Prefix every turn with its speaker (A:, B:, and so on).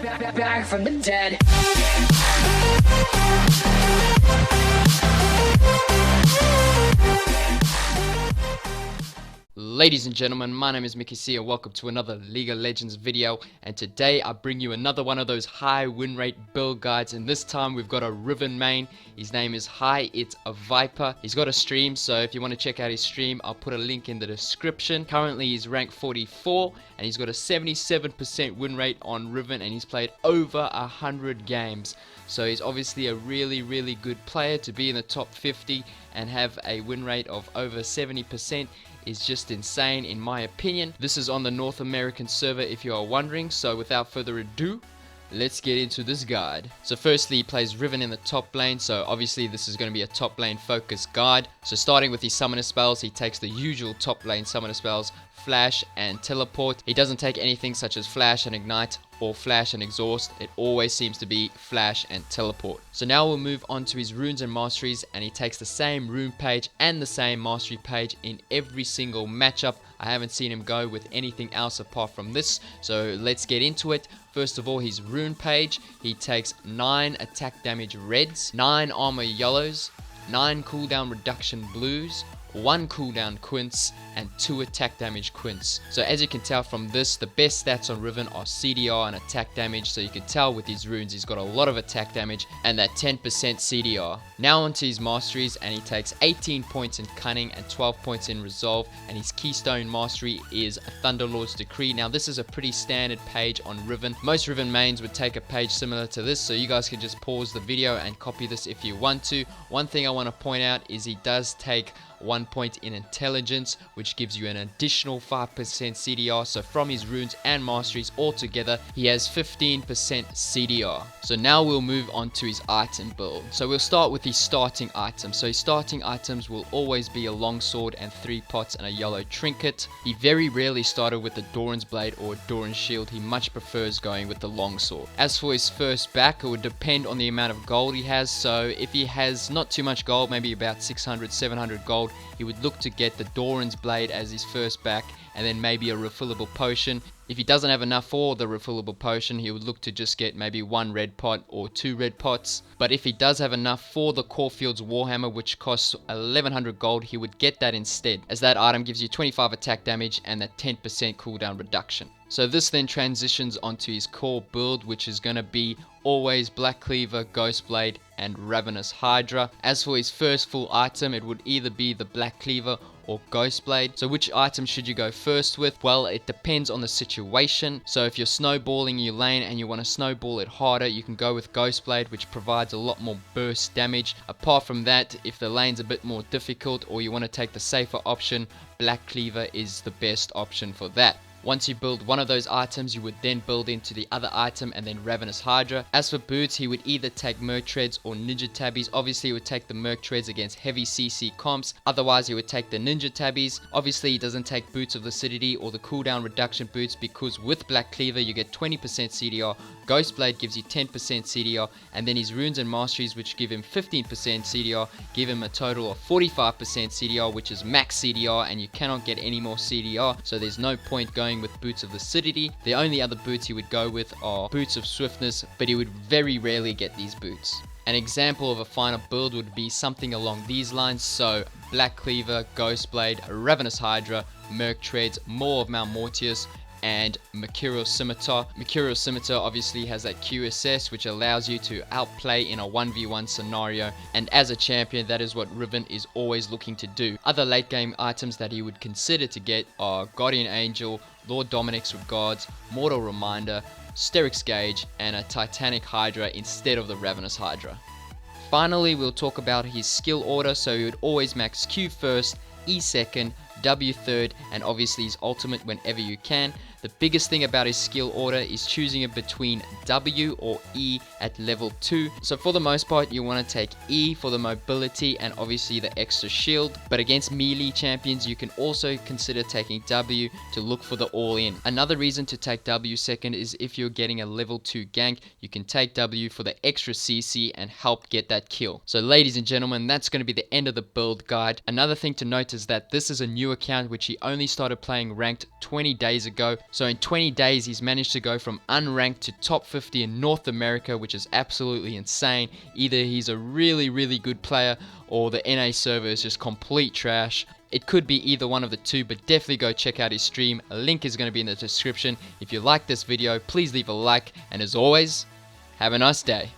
A: Back from the dead.
B: Ladies and gentlemen, my name is Mickey C and welcome to another League of Legends video, and today I bring you another one of those high win rate build guides, and this time we've got a Riven main. His name is It's a Viper. He's got a stream, so if you want to check out his stream, I'll put a link in the description. Currently he's rank 44 and he's got a 77% win rate on Riven, and he's played over 100 games. So he's obviously a really good player. To be in the top 50 and have a win rate of over 70% is just insane in my opinion. This is on the North American server if you are wondering, so without further ado, let's get into this guide. So firstly, he plays Riven in the top lane, so obviously this is going to be a top lane focused guide. So starting with his summoner spells, he takes the usual top lane summoner spells, Flash and Teleport. He doesn't take anything such as Flash and Ignite or Flash and Exhaust. It always seems to be Flash and Teleport. So now we'll move on to his Runes and Masteries, and he takes the same Rune Page and the same Mastery Page in every single matchup. I haven't seen him go with anything else apart from this, so let's get into it. First of all, his Rune Page, he takes 9 attack damage reds, 9 armor yellows, 9 cooldown reduction blues, 1 cooldown quints, and 2 attack damage quints. So as you can tell from this, the best stats on Riven are CDR and attack damage, so you can tell with his runes he's got a lot of attack damage and that 10% CDR. Now onto his masteries, and he takes 18 points in cunning and 12 points in resolve, and his keystone mastery is Thunderlord's Decree. Now this is a pretty standard page on Riven. Most Riven mains would take a page similar to this, so you guys can just pause the video and copy this if you want to. One thing I want to point out is he does take 1 point in intelligence, which gives you an additional 5% CDR. So from his runes and masteries altogether, he has 15% CDR. So now we'll move on to his item build. So we'll start with his starting items. So his starting items will always be a longsword and 3 pots and a yellow trinket. He very rarely started with the Doran's Blade or Doran's Shield. He much prefers going with the longsword. As for his first back, it would depend on the amount of gold he has. So if he has not too much gold, maybe about 600, 700 gold, he would look to get the Doran's Blade as his first back, and then maybe a refillable potion. If he doesn't have enough for the refillable potion, he would look to just get maybe 1 red pot or 2 red pots. But if he does have enough for the Caulfield's Warhammer, which costs 1100 gold, he would get that instead, as that item gives you 25 attack damage and that 10% cooldown reduction. So this then transitions onto his core build, which is going to be always Black Cleaver, Ghostblade, and Ravenous Hydra. As for his first full item, it would either be the Black Cleaver or Ghostblade. So which item should you go first with? Well, it depends on the situation. So if you're snowballing your lane and you want to snowball it harder, you can go with Ghostblade, which provides a lot more burst damage. Apart from that, if the lane's a bit more difficult or you want to take the safer option, Black Cleaver is the best option for that. Once you build one of those items, you would then build into the other item and then Ravenous Hydra. As for boots, he would either take Merc Treds or Ninja Tabbies. Obviously, he would take the Merc Treds against heavy CC comps. Otherwise, he would take the Ninja Tabbies. Obviously, he doesn't take Boots of Lucidity or the cooldown reduction boots, because with Black Cleaver, you get 20% CDR. Ghostblade gives you 10% CDR. And then his Runes and Masteries, which give him 15% CDR, give him a total of 45% CDR, which is max CDR, and you cannot get any more CDR. So there's no point going with Boots of Lucidity. The only other boots he would go with are Boots of Swiftness, but he would very rarely get these boots. An example of a final build would be something along these lines. So Black Cleaver, Ghostblade, Ravenous Hydra, Merc Treds, Maw of Mercurial, and Mercurial Scimitar. Mercurial Scimitar obviously has that QSS, which allows you to outplay in a 1v1 scenario, and as a champion, that is what Riven is always looking to do. Other late game items that he would consider to get are Guardian Angel, Lord Dominic's Regards, Mortal Reminder, Sterix Gauge, and a Titanic Hydra instead of the Ravenous Hydra. Finally, we'll talk about his skill order. So he would always max Q first, E second, W third, and obviously his ultimate whenever you can. The biggest thing about his skill order is choosing it between W or E at level 2. So for the most part, you want to take E for the mobility and obviously the extra shield. But against melee champions, you can also consider taking W to look for the all-in. Another reason to take W second is if you're getting a level 2 gank, you can take W for the extra CC and help get that kill. So ladies and gentlemen, that's going to be the end of the build guide. Another thing to note is that this is a newer new account which he only started playing ranked 20 days ago. So in 20 days he's managed to go from unranked to top 50 in North America, which is absolutely insane. Either he's a really good player or the NA server is just complete trash. It could be either one of the two, but definitely go check out his stream. A link is going to be in the description. If you like this video, please leave a like, and as always, have a nice day.